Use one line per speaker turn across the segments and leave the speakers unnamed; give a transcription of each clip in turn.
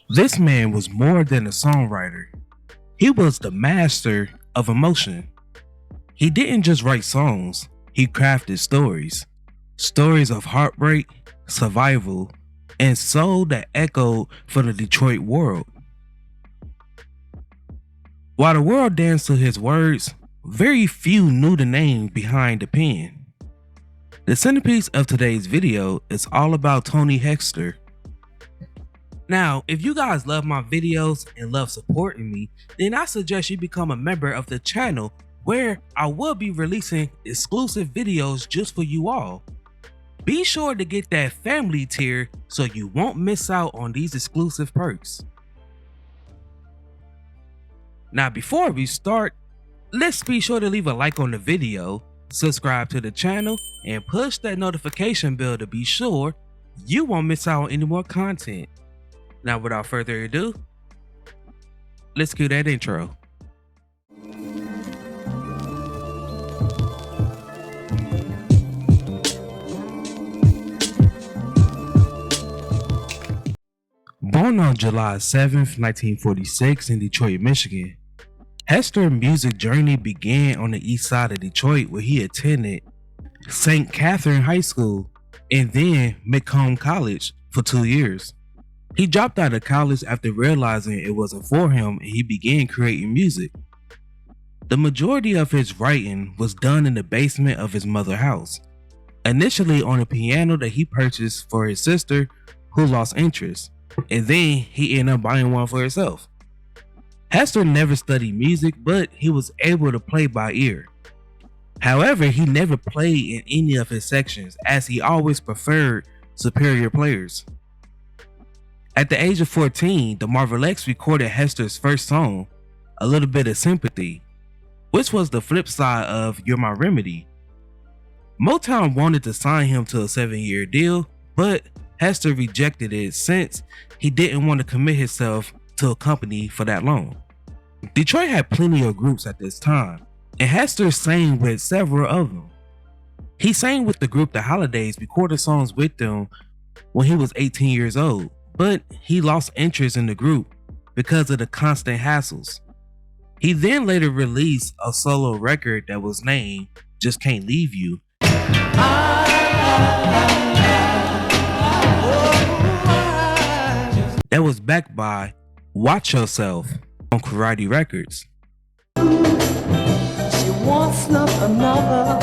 This man was more than a songwriter. He was the master of emotion. He didn't just write songs, he crafted stories. Stories of heartbreak, survival, and soul that echoed for the Detroit world. While the world danced to his words, very few knew the name behind the pen. The centerpiece of today's video is all about Tony Hester. Now, if you guys love my videos and love supporting me, then I suggest you become a member of the channel where I will be releasing exclusive videos just for you all. Be sure to get that family tier so you won't miss out on these exclusive perks. Now, before we start, let's be sure to leave a like on the video, subscribe to the channel, and push that notification bell to be sure you won't miss out on any more content. Now, without further ado, let's cue that intro. Born on July 7th, 1946 in Detroit, Michigan, Hester's music journey began on the east side of Detroit where he attended St. Catherine High School and then Macomb College for 2 years. He dropped out of college after realizing it wasn't for him and he began creating music. The majority of his writing was done in the basement of his mother's house, initially on a piano that he purchased for his sister who lost interest, and then he ended up buying one for himself. Hester never studied music, but he was able to play by ear. However, he never played in any of his sections as he always preferred superior players. At the age of 14, the Marvelettes recorded Hester's first song, A Little Bit of Sympathy, which was the flip side of You're My Remedy. Motown wanted to sign him to a 7-year deal, but Hester rejected it since he didn't want to commit himself to a company for that long. Detroit had plenty of groups at this time, and Hester sang with several of them. He sang with the group The Holidays, recorded songs with them when he was 18 years old, but he lost interest in the group because of the constant hassles. He then later released a solo record that was named Just Can't Leave You, that was backed by Watch Yourself on Karate Records.
She wants not another,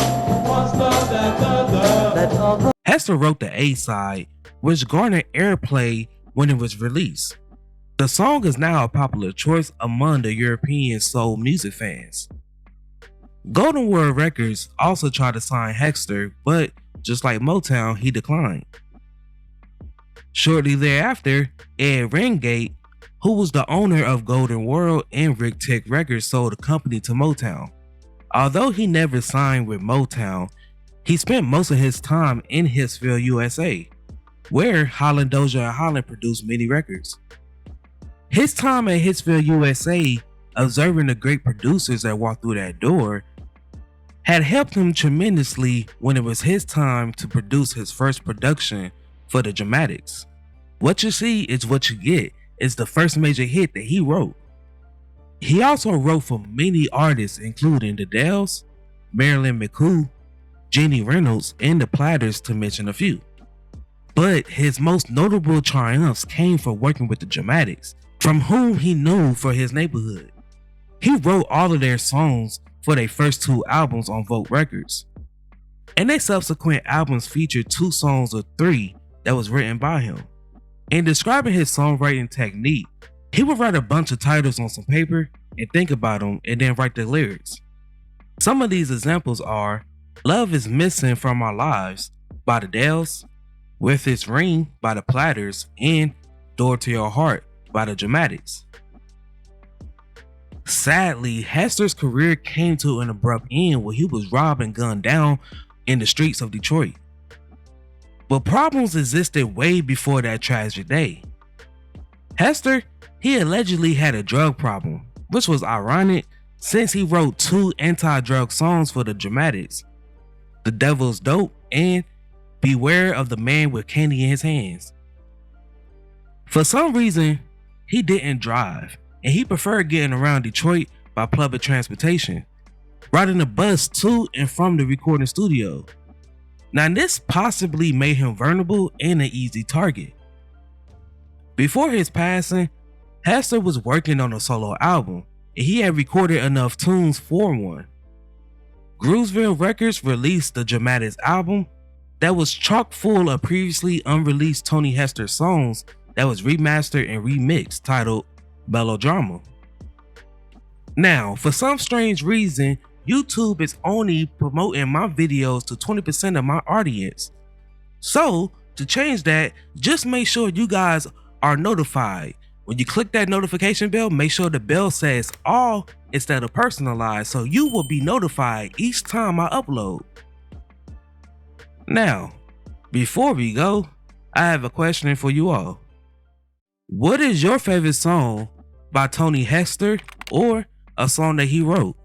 that other.
Hester wrote the A-side, which garnered airplay when it was released. The song is now a popular choice among the European soul music fans. Golden World Records also tried to sign Hester, but just like Motown, he declined. Shortly thereafter, Ed Ringate, who was the owner of Golden World and Rick Tech Records, sold the company to Motown. Although he never signed with Motown, he spent most of his time in Hillsville, USA, where HOLLAND-DOZIER-HOLLAND produced many records. His time at Hillsville, USA, observing the great producers that walked through that door, had helped him tremendously when it was his time to produce his first production for the Dramatics. What You See Is What You Get is the first major hit that he wrote. He also wrote for many artists including the Dells, Marilyn McCoo, Jeannie Reynolds, and the Platters, to mention a few. But his most notable triumphs came from working with the Dramatics, from whom he knew for his neighborhood. He wrote all of their songs for their first 2 albums on Vogue Records, and their subsequent albums featured 2 songs or 3 that was written by him. In describing his songwriting technique, he would write a bunch of titles on some paper and think about them and then write the lyrics. Some of these examples are Love Is Missing From Our Lives by the Dells, With Its Ring by the Platters, and Door to Your Heart by the Dramatics. Sadly, Hester's career came to an abrupt end when he was robbed and gunned down in the streets of Detroit. But problems existed way before that tragic day. Hester, he allegedly had a drug problem, which was ironic since he wrote 2 anti-drug songs for the Dramatics, The Devil's Dope and Beware of the Man with Candy in His Hands. For some reason, he didn't drive, and he preferred getting around Detroit by public transportation, riding a bus to and from the recording studio. Now, this possibly made him vulnerable and an easy target. Before his passing, Hester was working on a solo album, and he had recorded enough tunes for one. Groovesville Records released the Dramatics album that was chock full of previously unreleased Tony Hester songs that was remastered and remixed, titled Melodrama. Now, for some strange reason, YouTube is only promoting my videos to 20% of my audience. So, to change that, just make sure you guys are notified. When you click that notification bell, make sure the bell says all instead of personalized, so you will be notified each time I upload. Now, before we go, I have a question for you all. What is your favorite song by Tony Hester, or a song that he wrote?